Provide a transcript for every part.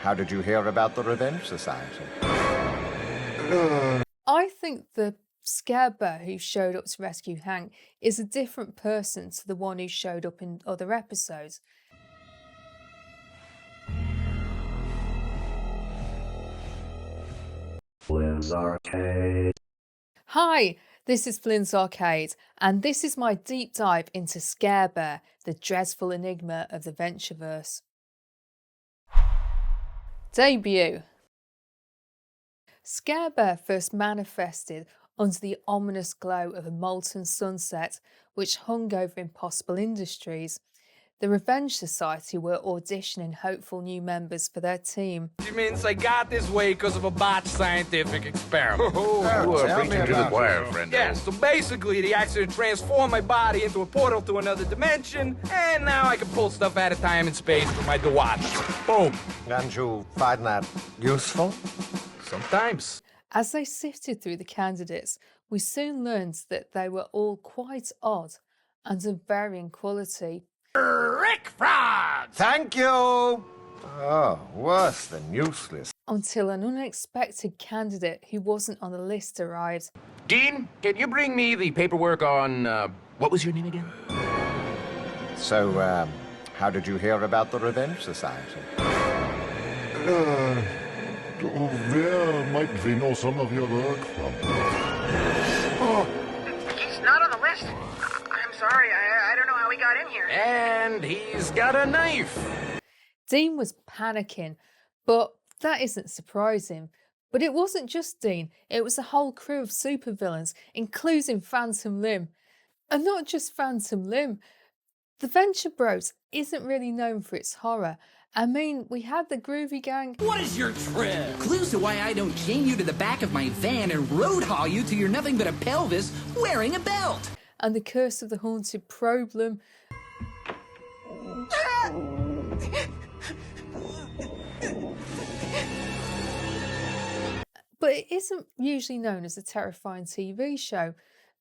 how did you hear about the Revenge Society? I think the Scarebear who showed up to rescue Hank is a different person to the one who showed up in other episodes. FlynnsArcade. Hi, this is FlynnsArcade, and this is my deep dive into Scarebear, the dreadful enigma of the Ventureverse. Debut. Scarebear first manifested under the ominous glow of a molten sunset which hung over impossible industries. The Revenge Society were auditioning hopeful new members for their team. It means I got this way because of a botched scientific experiment. You are preaching to the choir, friend. Yeah, so basically the accident transformed my body into a portal to another dimension, and now I can pull stuff out of time and space with my DeWatch. Boom. And you find that useful? Sometimes. As they sifted through the candidates, we soon learned that they were all quite odd and of varying quality. Rick Frog! Thank you! Oh, worse than useless. Until an unexpected candidate who wasn't on the list arrived. Dean, can you bring me the paperwork on, what was your name again? So, how did you hear about the Revenge Society? Where might we know some of your work from? He's not on the list. I'm sorry, I don't know how he got in here. And he's got a knife. Dean was panicking, but that isn't surprising. But it wasn't just Dean, it was a whole crew of supervillains, including Phantom Limb. And not just Phantom Limb. The Venture Bros isn't really known for its horror. I mean, we had the Groovy Gang. What is your trip? Clues to why I don't chain you to the back of my van and road haul you till you're nothing but a pelvis wearing a belt. And the Curse of the Haunted Problem. But it isn't usually known as a terrifying TV show.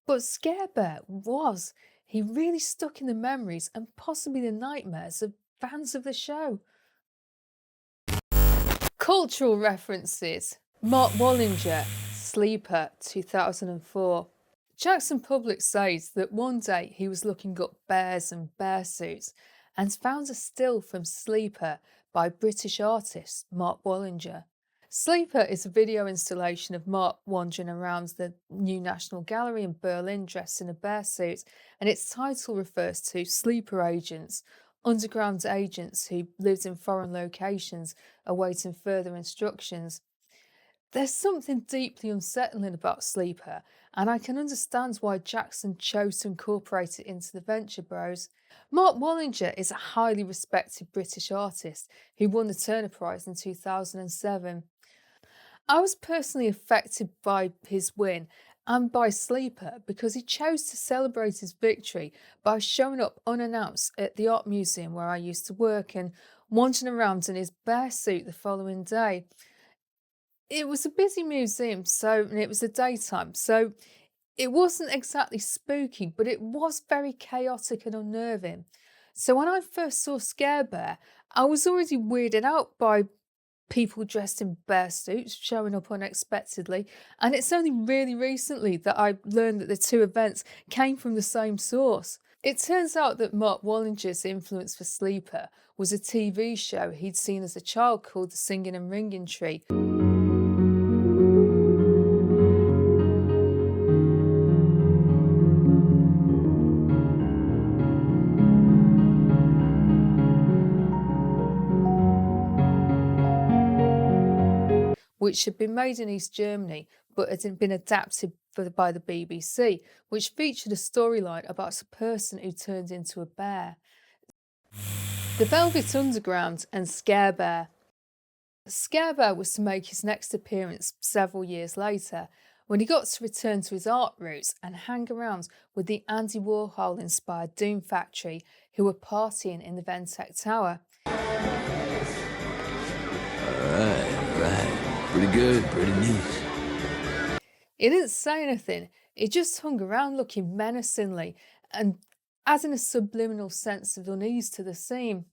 But Scarebear was. He really stuck in the memories and possibly the nightmares of fans of the show. Cultural references. Mark Wallinger, Sleeper, 2004. Jackson Public says that one day he was looking up bears and bear suits and found a still from Sleeper by British artist Mark Wallinger. Sleeper is a video installation of Mark wandering around the new National Gallery in Berlin dressed in a bear suit, and its title refers to sleeper agents, underground agents who lived in foreign locations awaiting further instructions. There's something deeply unsettling about Sleeper, and I can understand why Jackson chose to incorporate it into the Venture Bros. Mark Wallinger is a highly respected British artist who won the Turner Prize in 2007. I was personally affected by his win and by Sleeper because he chose to celebrate his victory by showing up unannounced at the art museum where I used to work and wandering around in his bear suit the following day. It was a busy museum, and it was the daytime, so it wasn't exactly spooky, but it was very chaotic and unnerving. So when I first saw Scarebear, I was already weirded out by people dressed in bear suits showing up unexpectedly, and it's only really recently that I learned that the two events came from the same source. It turns out that Mark Wallinger's influence for Sleeper was a TV show he'd seen as a child called The Singing and Ringing Tree. Which had been made in East Germany but had been adapted by the BBC, which featured a storyline about a person who turned into a bear. The Velvet Underground and Scarebear. Scarebear was to make his next appearance several years later, when he got to return to his art roots and hang around with the Andy Warhol-inspired Doom Factory, who were partying in the Ventec Tower. Right. Pretty good, pretty neat. He didn't say anything, he just hung around looking menacingly and adding a subliminal sense of unease to the scene.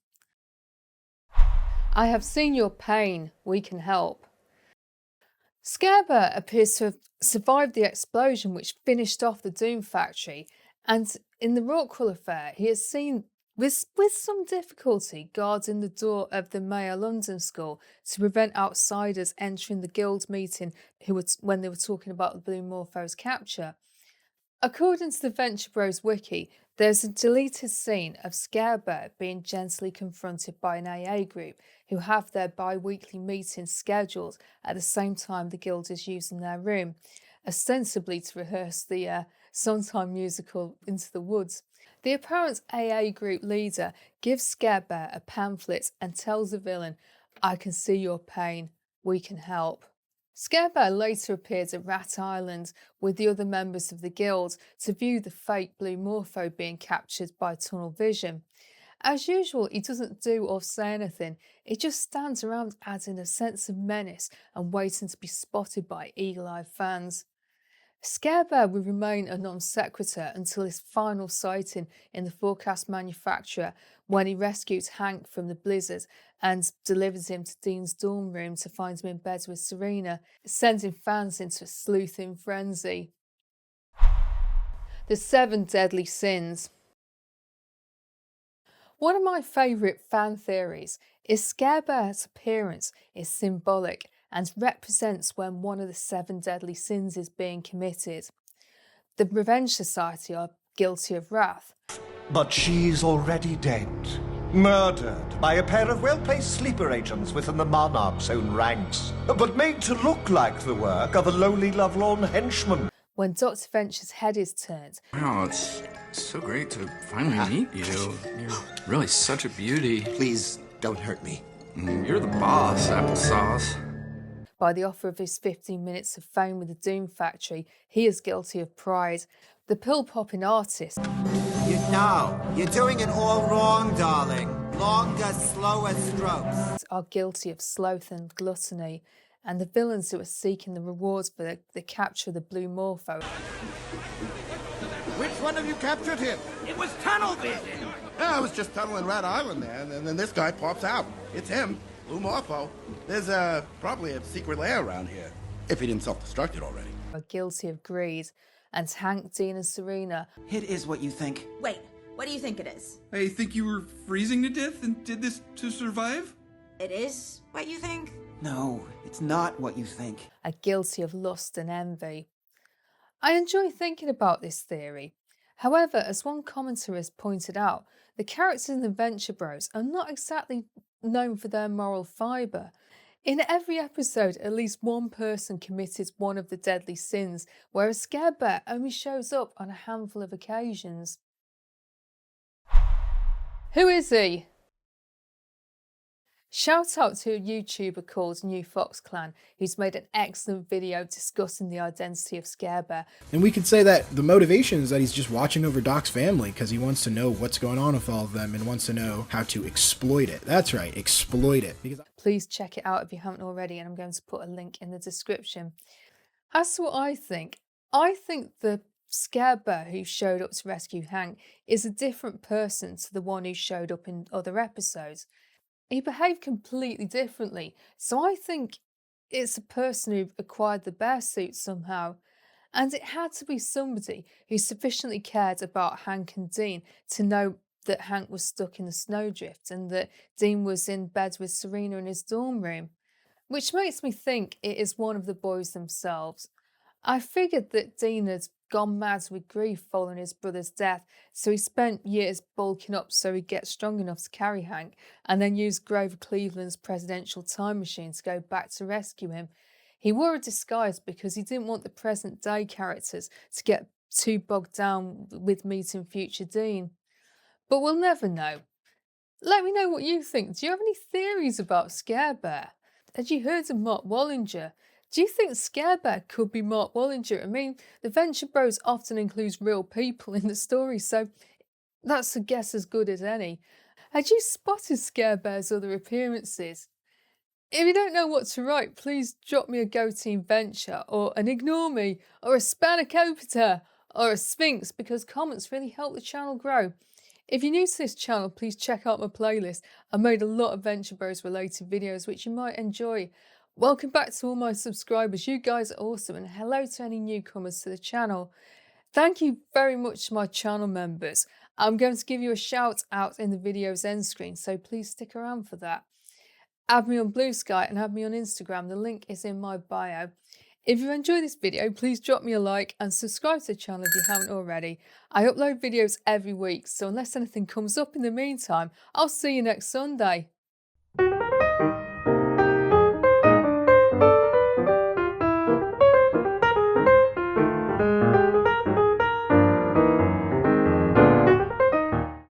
I have seen your pain. We can help. Scare Bear appears to have survived the explosion which finished off the Doom factory, and in the Rockwell affair, he is seen with some difficulty guarding the door of the Mayor London School to prevent outsiders entering the guild meeting when they were talking about the Blue Morpho's capture. According to the Venture Bros wiki, there's a deleted scene of Scare Bear being gently confronted by an AA group who have their bi-weekly meetings scheduled at the same time the guild is using their room, ostensibly to rehearse the Sondheim musical Into the Woods. The apparent AA group leader gives Scare Bear a pamphlet and tells the villain, "I can see your pain, we can help." Scare Bear later appeared at Rat Island with the other members of the guild to view the fake Blue Morpho being captured by tunnel vision. As usual, he doesn't do or say anything, he just stands around adding a sense of menace and waiting to be spotted by eagle-eyed fans. Scare Bear will remain a non sequitur until his final sighting in the forecast manufacturer when he rescues Hank from the blizzard and delivers him to Dean's dorm room to find him in bed with Serena, sending fans into a sleuthing frenzy. The 7 Deadly Sins. One of my favourite fan theories is Scare Bear's appearance is symbolic and represents when one of the 7 deadly sins is being committed. The Revenge Society are guilty of wrath. But she's already dead. Murdered by a pair of well-placed sleeper agents within the Monarch's own ranks. But made to look like the work of a lowly lovelorn henchman. When Dr. Venture's head is turned. Wow, it's so great to finally meet you. You're really such a beauty. Please don't hurt me. You're the boss, applesauce. By the offer of his 15 minutes of fame with the Doom Factory, he is guilty of pride. The pill-popping artist. You're doing it all wrong, darling. Longer, slower strokes. Are guilty of sloth and gluttony, and the villains who are seeking the rewards for the capture of the Blue Morpho. Which one of you captured him? It was tunnel vision. I was just tunneling Rat Island there, and then this guy pops out. It's him, Blue Morpho. There's probably a secret lair around here, if he didn't self-destruct it already. Are guilty of greed, and Hank, Dean and Serena. It is what you think. Wait, what do you think it is? I think you were freezing to death and did this to survive? It is what you think? No, it's not what you think. Are guilty of lust and envy. I enjoy thinking about this theory. However, as one commentator has pointed out, the characters in the Venture Bros are not exactly known for their moral fibre. In every episode, at least one person committed one of the deadly sins, whereas Scare Bear only shows up on a handful of occasions. Who is he? Shout out to a YouTuber called New Fox Clan, who's made an excellent video discussing the identity of Scare Bear. And we could say that the motivation is that he's just watching over Doc's family because he wants to know what's going on with all of them and wants to know how to exploit it. That's right, exploit it. Please check it out if you haven't already, and I'm going to put a link in the description. As to what I think the Scare Bear who showed up to rescue Hank is a different person to the one who showed up in other episodes. He behaved completely differently, so I think it's a person who acquired the bear suit somehow. And it had to be somebody who sufficiently cared about Hank and Dean to know that Hank was stuck in the snowdrift and that Dean was in bed with Serena in his dorm room. Which makes me think it is one of the boys themselves. I figured that Dean had gone mad with grief following his brother's death, so he spent years bulking up so he'd get strong enough to carry Hank, and then used Grover Cleveland's presidential time machine to go back to rescue him. He wore a disguise because he didn't want the present day characters to get too bogged down with meeting future Dean. But we'll never know. Let me know what you think. Do you have any theories about Scare Bear? Had you heard of Mark Wallinger? Do you think Scare Bear could be Mark Wallinger? I mean, the Venture Bros often includes real people in the story, so that's a guess as good as any. Had you spotted Scare Bear's other appearances? If you don't know what to write, please drop me a Go Team Venture, or an Ignore Me, or a Spanakopita, or a Sphinx, because comments really help the channel grow. If you're new to this channel, please check out my playlist. I made a lot of Venture Bros related videos which you might enjoy. Welcome back to all my subscribers, you guys are awesome, and hello to any newcomers to the channel. Thank you very much to my channel members. I'm going to give you a shout out in the video's end screen, so please stick around for that. Add me on Blue Sky and add me on Instagram, the link is in my bio. If you enjoyed this video, please drop me a like and subscribe to the channel if you haven't already. I upload videos every week, so unless anything comes up in the meantime, I'll see you next Sunday.